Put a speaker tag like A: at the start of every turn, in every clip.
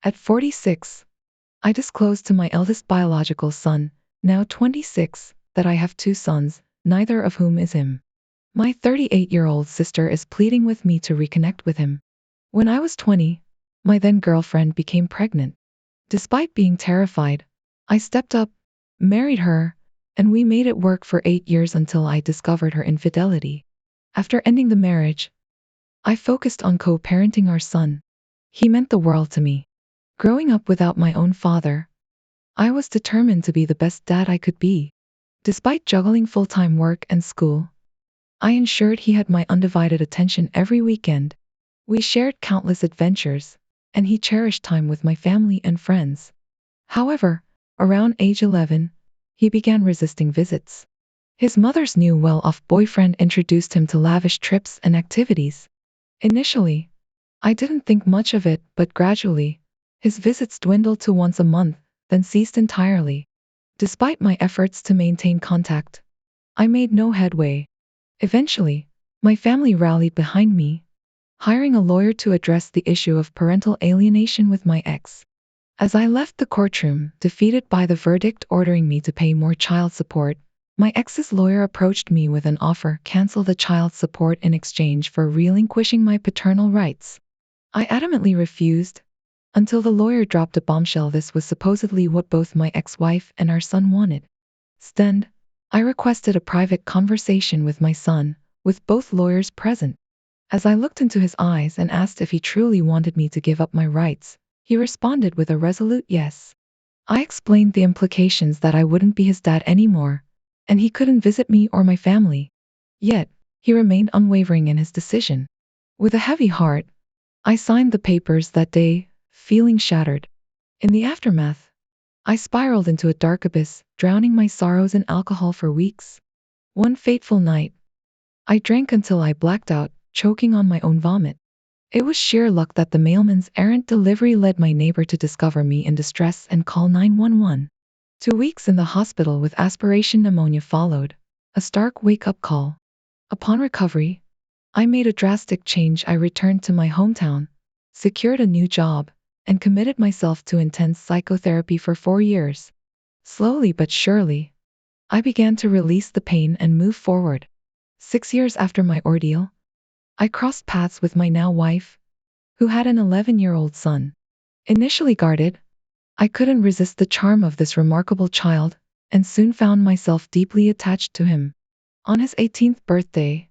A: At 46, I disclosed to my eldest biological son, now 26, that I have two sons, neither of whom is him. My 38-year-old sister is pleading with me to reconnect with him. When I was 20, my then girlfriend became pregnant. Despite being terrified, I stepped up, married her, and we made it work for 8 years until I discovered her infidelity. After ending the marriage, I focused on co-parenting our son. He meant the world to me. Growing up without my own father, I was determined to be the best dad I could be. Despite juggling full-time work and school, I ensured he had my undivided attention every weekend. We shared countless adventures, and he cherished time with my family and friends. However, around age 11, he began resisting visits. His mother's new well-off boyfriend introduced him to lavish trips and activities. Initially, I didn't think much of it, but gradually, his visits dwindled to once a month, then ceased entirely. Despite my efforts to maintain contact, I made no headway. Eventually, my family rallied behind me, hiring a lawyer to address the issue of parental alienation with my ex. As I left the courtroom, defeated by the verdict ordering me to pay more child support, my ex's lawyer approached me with an offer: cancel the child support in exchange for relinquishing my paternal rights. I adamantly refused, until the lawyer dropped a bombshell: this was supposedly what both my ex-wife and our son wanted. Instead, I requested a private conversation with my son, with both lawyers present. As I looked into his eyes and asked if he truly wanted me to give up my rights, he responded with a resolute yes. I explained the implications: that I wouldn't be his dad anymore, and he couldn't visit me or my family. Yet, he remained unwavering in his decision. With a heavy heart, I signed the papers that day, feeling shattered. In the aftermath, I spiraled into a dark abyss, drowning my sorrows in alcohol for weeks. One fateful night, I drank until I blacked out, choking on my own vomit. It was sheer luck that the mailman's errant delivery led my neighbor to discover me in distress and call 911. 2 weeks in the hospital with aspiration pneumonia followed, a stark wake-up call. Upon recovery, I made a drastic change. I returned to my hometown, secured a new job, and committed myself to intense psychotherapy for 4 years. Slowly but surely, I began to release the pain and move forward. 6 years after my ordeal, I crossed paths with my now wife, who had an 11-year-old son. Initially guarded, I couldn't resist the charm of this remarkable child, and soon found myself deeply attached to him. On his 18th birthday,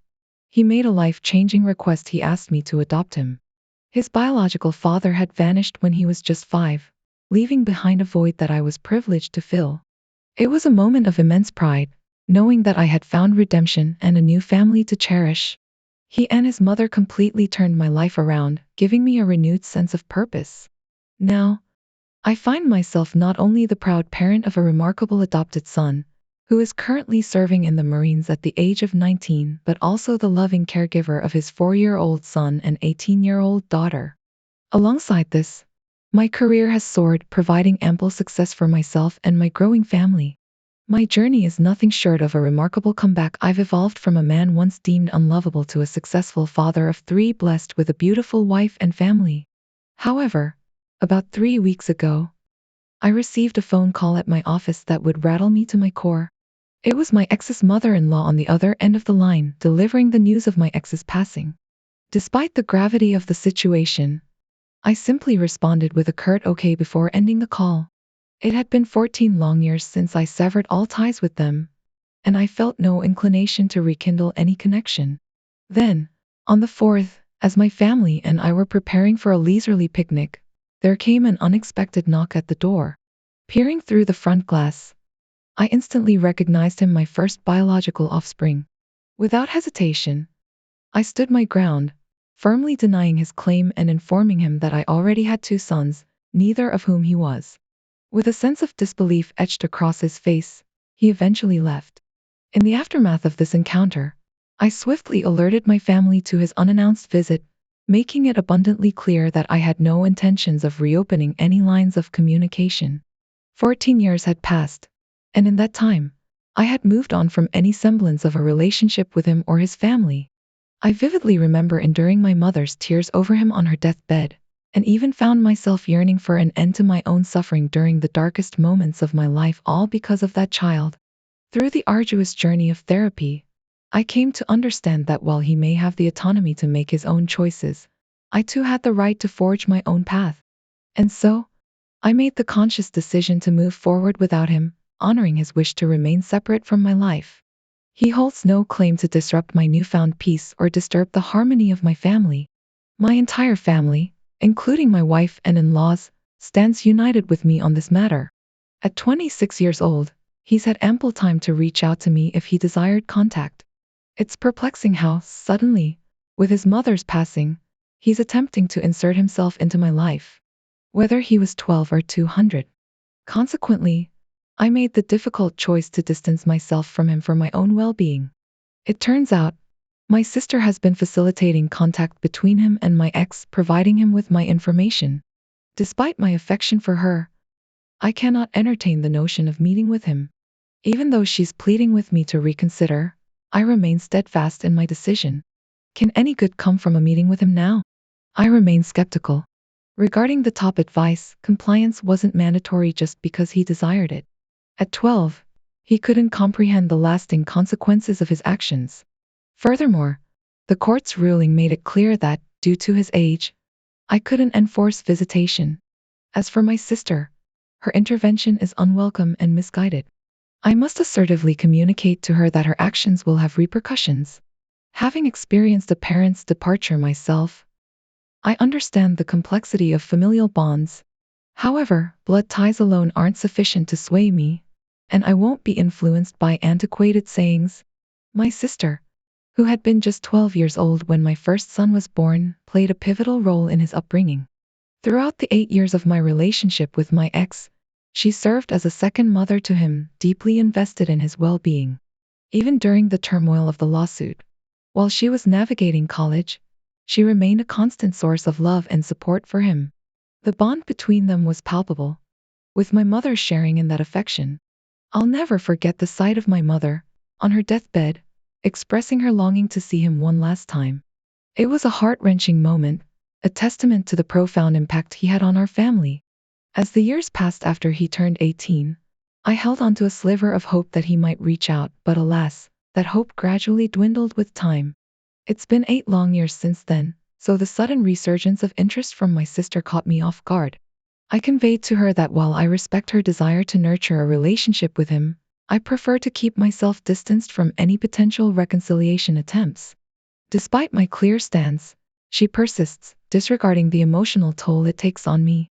A: he made a life-changing request. He asked me to adopt him. His biological father had vanished when he was just 5, leaving behind a void that I was privileged to fill. It was a moment of immense pride, knowing that I had found redemption and a new family to cherish. He and his mother completely turned my life around, giving me a renewed sense of purpose. Now, I find myself not only the proud parent of a remarkable adopted son, who is currently serving in the Marines at the age of 19, but also the loving caregiver of his 4-year-old son and 18-year-old daughter. Alongside this, my career has soared, providing ample success for myself and my growing family. My journey is nothing short of a remarkable comeback. I've evolved from a man once deemed unlovable to a successful father of 3, blessed with a beautiful wife and family. However, about 3 weeks ago, I received a phone call at my office that would rattle me to my core. It was my ex's mother-in-law on the other end of the line, delivering the news of my ex's passing. Despite the gravity of the situation, I simply responded with a curt okay before ending the call. It had been 14 long years since I severed all ties with them, and I felt no inclination to rekindle any connection. Then, on the 4th, as my family and I were preparing for a leisurely picnic, there came an unexpected knock at the door. Peering through the front glass, I instantly recognized him, my first biological offspring. Without hesitation, I stood my ground, firmly denying his claim and informing him that I already had 2 sons, neither of whom he was. With a sense of disbelief etched across his face, he eventually left. In the aftermath of this encounter, I swiftly alerted my family to his unannounced visit, making it abundantly clear that I had no intentions of reopening any lines of communication. 14 years had passed, and in that time, I had moved on from any semblance of a relationship with him or his family. I vividly remember enduring my mother's tears over him on her deathbed, and even found myself yearning for an end to my own suffering during the darkest moments of my life, all because of that child. Through the arduous journey of therapy, I came to understand that while he may have the autonomy to make his own choices, I too had the right to forge my own path. And so, I made the conscious decision to move forward without him, honoring his wish to remain separate from my life. He holds no claim to disrupt my newfound peace or disturb the harmony of my family. My entire family, including my wife and in-laws, stands united with me on this matter. At 26 years old, he's had ample time to reach out to me if he desired contact. It's perplexing how, suddenly, with his mother's passing, he's attempting to insert himself into my life, whether he was 12 or 200. Consequently, I made the difficult choice to distance myself from him for my own well-being. It turns out, my sister has been facilitating contact between him and my ex, providing him with my information. Despite my affection for her, I cannot entertain the notion of meeting with him. Even though she's pleading with me to reconsider, I remain steadfast in my decision. Can any good come from a meeting with him now? I remain skeptical. Regarding the top advice, compliance wasn't mandatory just because he desired it. At 12, he couldn't comprehend the lasting consequences of his actions. Furthermore, the court's ruling made it clear that, due to his age, I couldn't enforce visitation. As for my sister, her intervention is unwelcome and misguided. I must assertively communicate to her that her actions will have repercussions. Having experienced a parent's departure myself, I understand the complexity of familial bonds. However, blood ties alone aren't sufficient to sway me, and I won't be influenced by antiquated sayings. My sister, who had been just 12 years old when my first son was born, played a pivotal role in his upbringing. Throughout the 8 years of my relationship with my ex, she served as a second mother to him, deeply invested in his well-being. Even during the turmoil of the lawsuit, while she was navigating college, she remained a constant source of love and support for him. The bond between them was palpable, with my mother sharing in that affection. I'll never forget the sight of my mother, on her deathbed, expressing her longing to see him one last time. It was a heart-wrenching moment, a testament to the profound impact he had on our family. As the years passed after he turned 18, I held on to a sliver of hope that he might reach out, but alas, that hope gradually dwindled with time. It's been 8 long years since then, so the sudden resurgence of interest from my sister caught me off guard. I conveyed to her that while I respect her desire to nurture a relationship with him, I prefer to keep myself distanced from any potential reconciliation attempts. Despite my clear stance, she persists, disregarding the emotional toll it takes on me.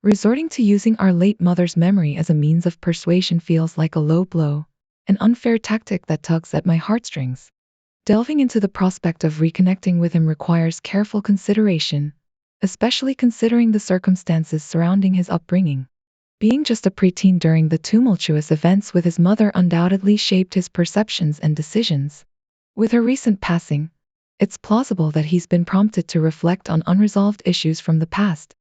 A: Resorting to using our late mother's memory as a means of persuasion feels like a low blow, an unfair tactic that tugs at my heartstrings. Delving into the prospect of reconnecting with him requires careful consideration, especially considering the circumstances surrounding his upbringing. Being just a preteen during the tumultuous events with his mother undoubtedly shaped his perceptions and decisions. With her recent passing, it's plausible that he's been prompted to reflect on unresolved issues from the past.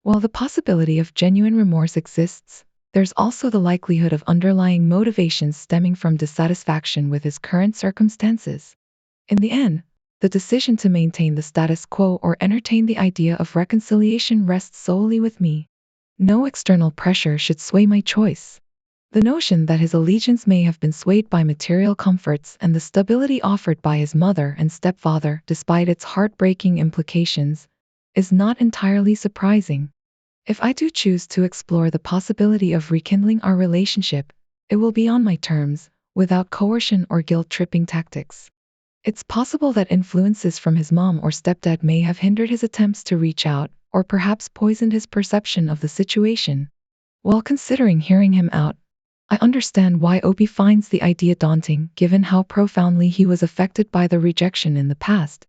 A: While the possibility of genuine remorse exists, there's also the likelihood of underlying motivations stemming from dissatisfaction with his current circumstances. In the end, the decision to maintain the status quo or entertain the idea of reconciliation rests solely with me. No external pressure should sway my choice. The notion that his allegiance may have been swayed by material comforts and the stability offered by his mother and stepfather, despite its heartbreaking implications, is not entirely surprising. If I do choose to explore the possibility of rekindling our relationship, it will be on my terms, without coercion or guilt-tripping tactics. It's possible that influences from his mom or stepdad may have hindered his attempts to reach out, or perhaps poisoned his perception of the situation. While considering hearing him out, I understand why Opie finds the idea daunting, given how profoundly he was affected by the rejection in the past.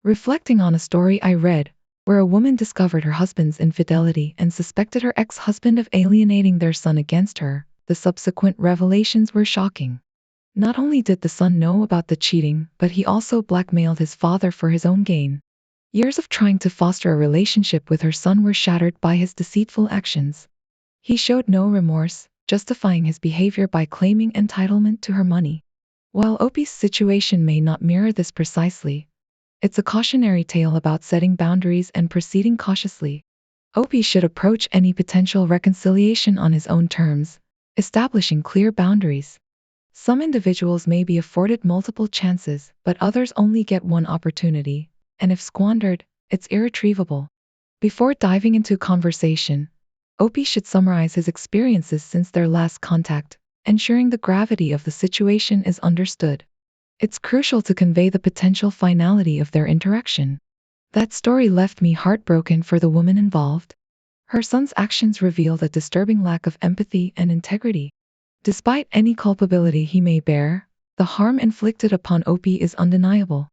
A: Reflecting on a story I read, where a woman discovered her husband's infidelity and suspected her ex-husband of alienating their son against her, the subsequent revelations were shocking. Not only did the son know about the cheating, but he also blackmailed his father for his own gain. Years of trying to foster a relationship with her son were shattered by his deceitful actions. He showed no remorse, justifying his behavior by claiming entitlement to her money. While Opie's situation may not mirror this precisely, it's a cautionary tale about setting boundaries and proceeding cautiously. Opie should approach any potential reconciliation on his own terms, establishing clear boundaries. Some individuals may be afforded multiple chances, but others only get one opportunity, and if squandered, it's irretrievable. Before diving into conversation, Opie should summarize his experiences since their last contact, ensuring the gravity of the situation is understood. It's crucial to convey the potential finality of their interaction. That story left me heartbroken for the woman involved. Her son's actions revealed a disturbing lack of empathy and integrity. Despite any culpability he may bear, the harm inflicted upon Opie is undeniable.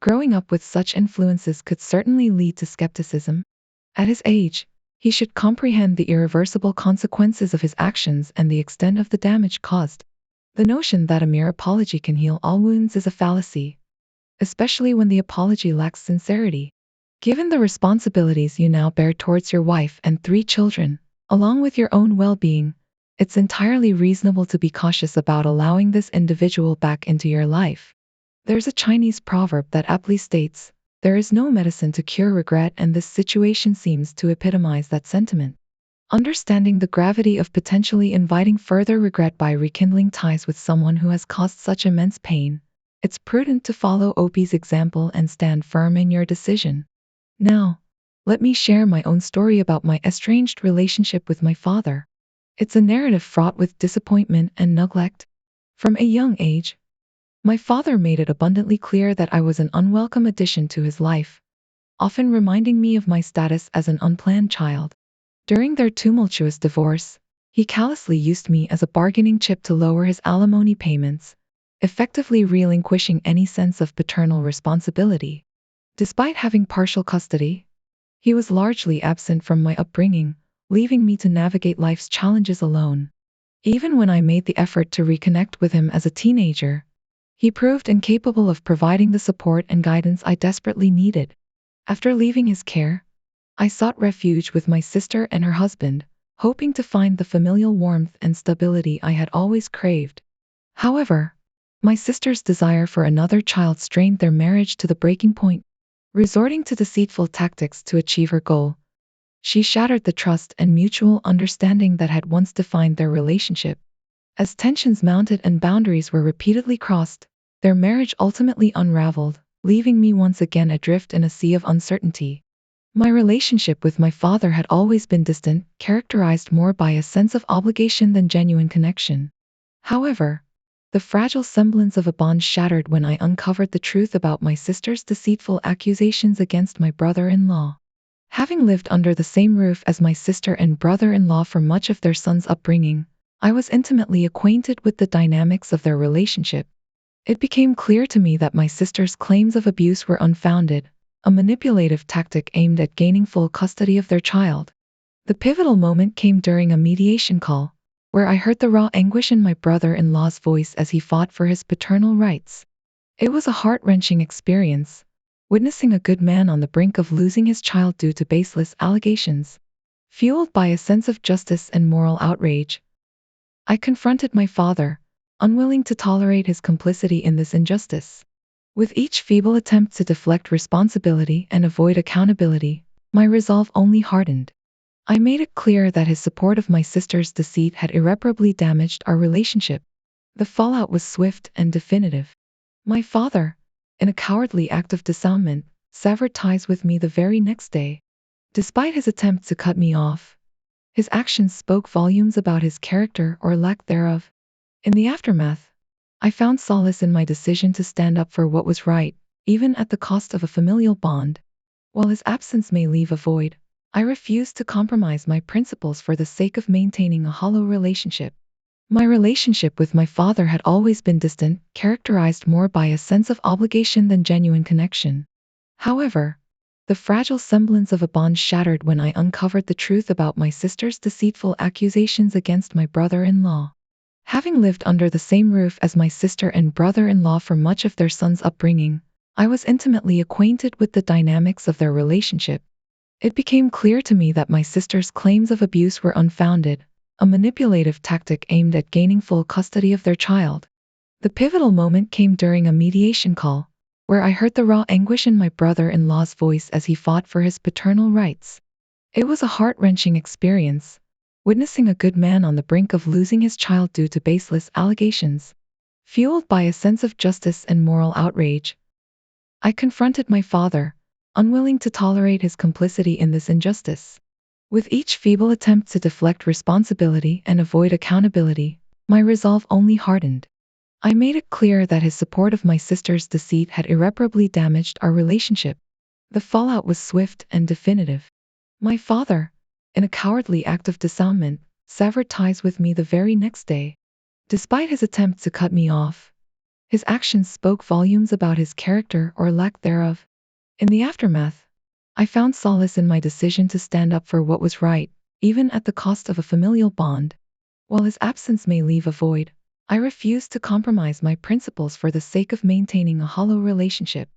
A: Growing up with such influences could certainly lead to skepticism. At his age, he should comprehend the irreversible consequences of his actions and the extent of the damage caused. The notion that a mere apology can heal all wounds is a fallacy, especially when the apology lacks sincerity. Given the responsibilities you now bear towards your wife and 3 children, along with your own well-being, it's entirely reasonable to be cautious about allowing this individual back into your life. There's a Chinese proverb that aptly states, "There is no medicine to cure regret," and this situation seems to epitomize that sentiment. Understanding the gravity of potentially inviting further regret by rekindling ties with someone who has caused such immense pain, it's prudent to follow Opie's example and stand firm in your decision. Now, let me share my own story about my estranged relationship with my father. It's a narrative fraught with disappointment and neglect. From a young age, my father made it abundantly clear that I was an unwelcome addition to his life, often reminding me of my status as an unplanned child. During their tumultuous divorce, he callously used me as a bargaining chip to lower his alimony payments, effectively relinquishing any sense of paternal responsibility. Despite having partial custody, he was largely absent from my upbringing, leaving me to navigate life's challenges alone. Even when I made the effort to reconnect with him as a teenager, he proved incapable of providing the support and guidance I desperately needed. After leaving his care, I sought refuge with my sister and her husband, hoping to find the familial warmth and stability I had always craved. However, my sister's desire for another child strained their marriage to the breaking point. Resorting to deceitful tactics to achieve her goal, she shattered the trust and mutual understanding that had once defined their relationship. As tensions mounted and boundaries were repeatedly crossed, their marriage ultimately unraveled, leaving me once again adrift in a sea of uncertainty. My relationship with my father had always been distant, characterized more by a sense of obligation than genuine connection. However, the fragile semblance of a bond shattered when I uncovered the truth about my sister's deceitful accusations against my brother-in-law. Having lived under the same roof as my sister and brother-in-law for much of their son's upbringing, I was intimately acquainted with the dynamics of their relationship. It became clear to me that my sister's claims of abuse were unfounded, a manipulative tactic aimed at gaining full custody of their child. The pivotal moment came during a mediation call, where I heard the raw anguish in my brother-in-law's voice as he fought for his paternal rights. It was a heart-wrenching experience, witnessing a good man on the brink of losing his child due to baseless allegations. Fueled by a sense of justice and moral outrage, I confronted my father, unwilling to tolerate his complicity in this injustice. With each feeble attempt to deflect responsibility and avoid accountability, my resolve only hardened. I made it clear that his support of my sister's deceit had irreparably damaged our relationship. The fallout was swift and definitive. My father, in a cowardly act of disarmament, severed ties with me the very next day. Despite his attempt to cut me off, his actions spoke volumes about his character or lack thereof. In the aftermath, I found solace in my decision to stand up for what was right, even at the cost of a familial bond. While his absence may leave a void, I refused to compromise my principles for the sake of maintaining a hollow relationship. My relationship with my father had always been distant, characterized more by a sense of obligation than genuine connection. However, the fragile semblance of a bond shattered when I uncovered the truth about my sister's deceitful accusations against my brother-in-law. Having lived under the same roof as my sister and brother-in-law for much of their son's upbringing, I was intimately acquainted with the dynamics of their relationship. It became clear to me that my sister's claims of abuse were unfounded, a manipulative tactic aimed at gaining full custody of their child. The pivotal moment came during a mediation call, where I heard the raw anguish in my brother-in-law's voice as he fought for his paternal rights. It was a heart-wrenching experience, witnessing a good man on the brink of losing his child due to baseless allegations. Fueled by a sense of justice and moral outrage, I confronted my father, unwilling to tolerate his complicity in this injustice. With each feeble attempt to deflect responsibility and avoid accountability, my resolve only hardened. I made it clear that his support of my sister's deceit had irreparably damaged our relationship. The fallout was swift and definitive. My father, in a cowardly act of disarmament, severed ties with me the very next day. Despite his attempt to cut me off, his actions spoke volumes about his character or lack thereof. In the aftermath, I found solace in my decision to stand up for what was right, even at the cost of a familial bond. While his absence may leave a void, I refuse to compromise my principles for the sake of maintaining a hollow relationship.